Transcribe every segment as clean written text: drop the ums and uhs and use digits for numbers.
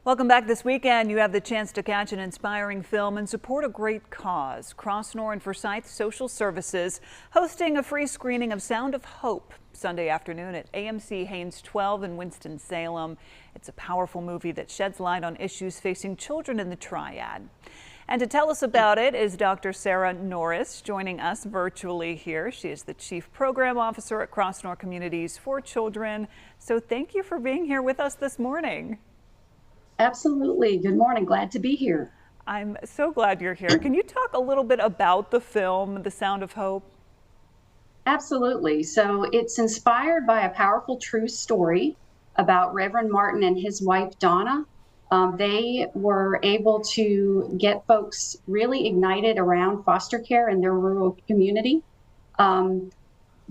Welcome back. This weekend, you have the chance to catch an inspiring film and support a great cause. Crossnor and Forsyth Social Services hosting a free screening of Sound of Hope Sunday afternoon at AMC Haynes 12 in Winston-Salem. It's a powerful movie that sheds light on issues facing children in the Triad. And to tell us about it is Dr. Sarah Norris, joining us virtually here. She is the Chief Program Officer at Crossnor Communities for Children. So thank you for being here with us this morning. Absolutely. Good morning. Glad to be here. I'm so glad you're here. Can you talk a little bit about the film, The Sound of Hope? Absolutely. So it's inspired by a powerful true story about Reverend Martin and his wife, Donna. They were able to get folks really ignited around foster care in their rural community.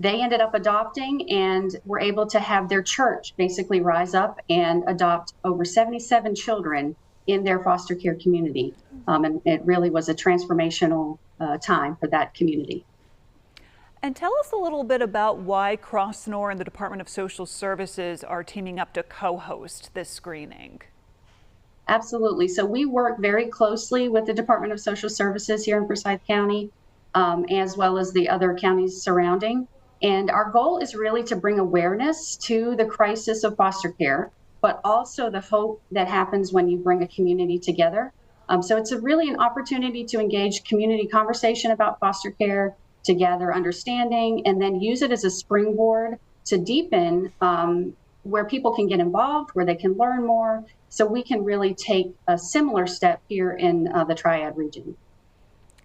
They ended up adopting and were able to have their church basically rise up and adopt over 77 children in their foster care community. And it really was a transformational time for that community. And tell us a little bit about why Crossnor and the Department of Social Services are teaming up to co-host this screening. Absolutely. So we work very closely with the Department of Social Services here in Forsyth County, as well as the other counties surrounding. And our goal is really to bring awareness to the crisis of foster care, but also the hope that happens when you bring a community together. So it's really an opportunity to engage community conversation about foster care, to gather understanding, and then use it as a springboard to deepen where people can get involved, where they can learn more, so we can really take a similar step here in the Triad region.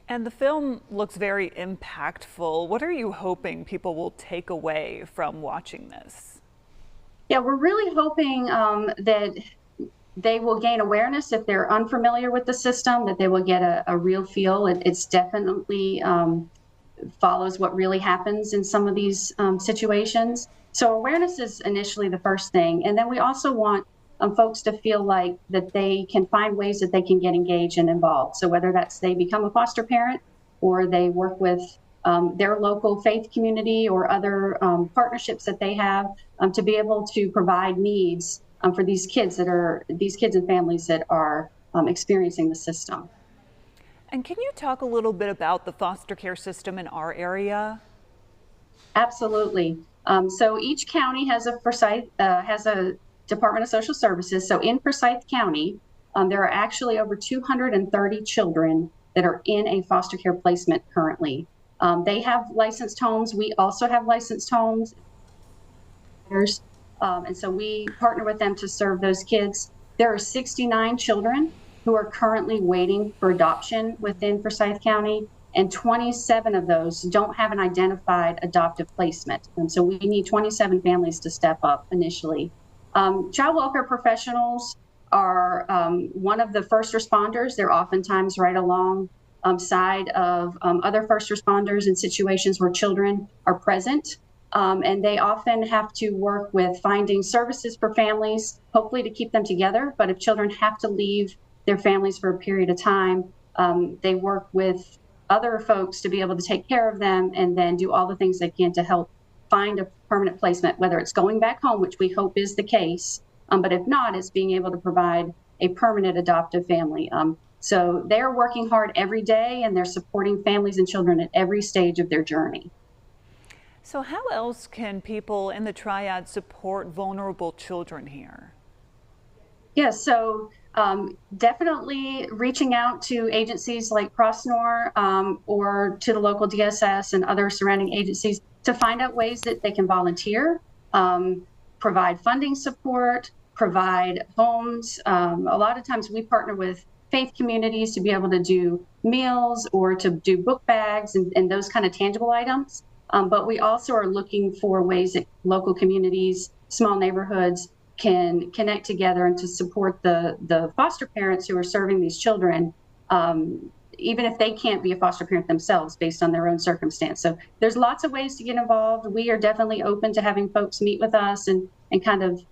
And the film looks very impactful. What are you hoping people will take away from watching this? Yeah, we're really hoping that they will gain awareness if they're unfamiliar with the system, that they will get a real feel. It's definitely follows what really happens in some of these situations. So awareness is initially the first thing. And then we also want folks to feel like that they can find ways that they can get engaged and involved. So whether that's they become a foster parent or they work with their local faith community or other partnerships that they have to be able to provide needs for these kids and families that are experiencing the system. And can you talk a little bit about the foster care system in our area? Absolutely. So each county has a Department of Social Services. So in Forsyth County, there are actually over 230 children that are in a foster care placement currently. They have licensed homes. We also have licensed homes. And so we partner with them to serve those kids. There are 69 children who are currently waiting for adoption within Forsyth County, and 27 of those don't have an identified adoptive placement. And so we need 27 families to step up initially. Child welfare professionals are one of the first responders. They're oftentimes right along side of other first responders in situations where children are present. And they often have to work with finding services for families, hopefully to keep them together. But if children have to leave their families for a period of time, they work with other folks to be able to take care of them and then do all the things they can to help find a permanent placement, whether it's going back home, which we hope is the case, but if not, it's being able to provide a permanent adoptive family. So they're working hard every day and they're supporting families and children at every stage of their journey. So how else can people in the Triad support vulnerable children here? Yes, so definitely reaching out to agencies like Crossnor or to the local DSS and other surrounding agencies to find out ways that they can volunteer, provide funding support, provide homes. A lot of times we partner with faith communities to be able to do meals or to do book bags and those kind of tangible items. But we also are looking for ways that local communities, small neighborhoods can connect together and to support the foster parents who are serving these children, even if they can't be a foster parent themselves based on their own circumstance. So there's lots of ways to get involved. We are definitely open to having folks meet with us and kind of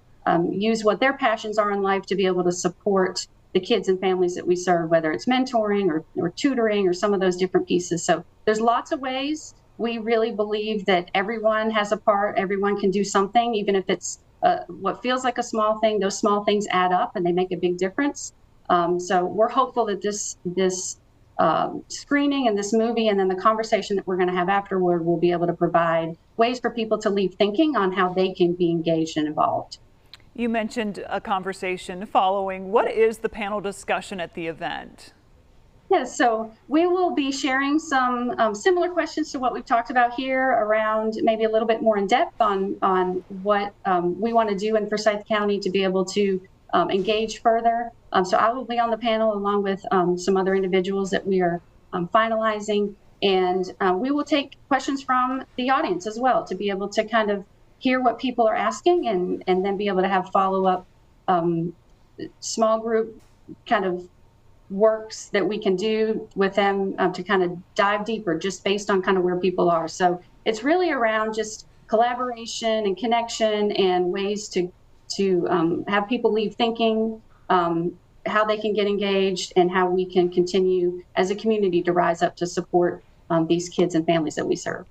use what their passions are in life to be able to support the kids and families that we serve, whether it's mentoring or tutoring or some of those different pieces. So there's lots of ways. We really believe that everyone has a part, everyone can do something, even if it's what feels like a small thing, those small things add up and they make a big difference. So we're hopeful that this screening and this movie and then the conversation that we're going to have afterward will be able to provide ways for people to leave thinking on how they can be engaged and involved. You mentioned a conversation following. What is the panel discussion at the event? Yes, so we will be sharing some similar questions to what we've talked about here around maybe a little bit more in depth on what we want to do in Forsyth County to be able to engage further. So I will be on the panel along with some other individuals that we are finalizing, and we will take questions from the audience as well to be able to kind of hear what people are asking and then be able to have follow-up small group kind of works that we can do with them to kind of dive deeper just based on kind of where people are. So it's really around just collaboration and connection and ways to have people leave thinking, how they can get engaged, and how we can continue as a community to rise up to support these kids and families that we serve.